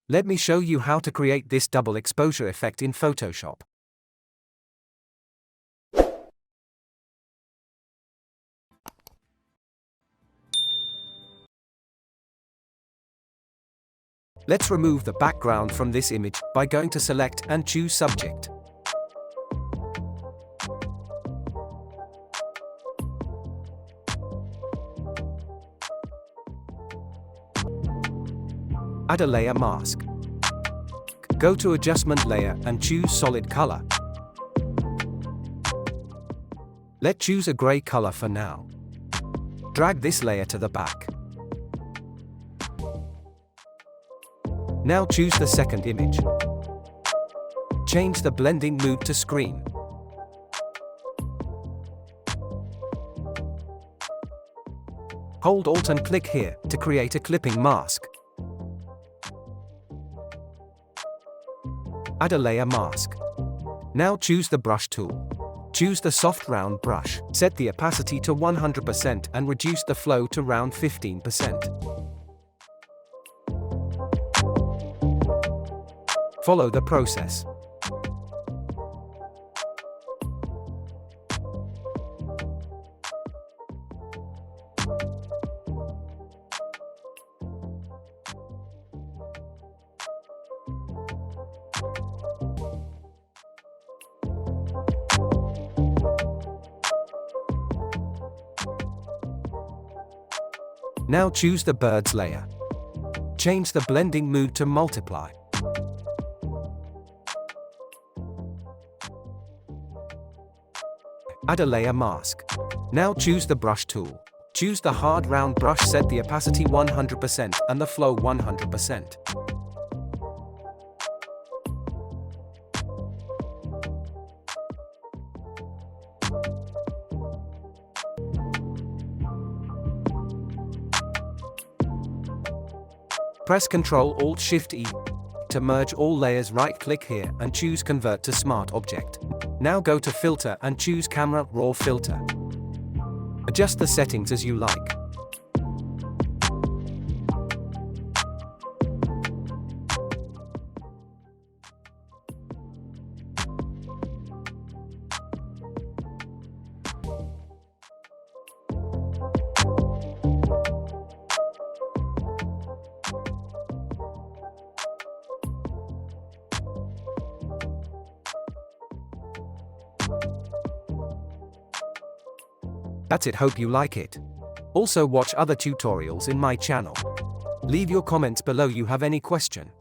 Let me show you how to create this double exposure effect in Photoshop. Let's remove the background from this image by going to Select and choose Subject. Add a layer mask. Go to Adjustment Layer and choose Solid Color. Let's choose a gray color for now. Drag this layer to the back. Now choose the second image. Change the blending mode to screen. Hold Alt and click here to create a clipping mask. Add a layer mask. Now choose the brush tool. Choose the soft round brush. Set the opacity to 100% and reduce the flow to around 15%. Follow the process. Now choose the birds layer. Change the blending mode to multiply. Add a layer mask. Now choose the brush tool. Choose the hard round brush, set the opacity 100% and the flow 100%. Press Ctrl-Alt-Shift-E. To merge all layers, right-click here and choose Convert to Smart Object. Now go to Filter and choose Camera Raw Filter. Adjust the settings as you like. That's it, hope you like it. Also watch other tutorials in my channel. Leave your comments below you have any question.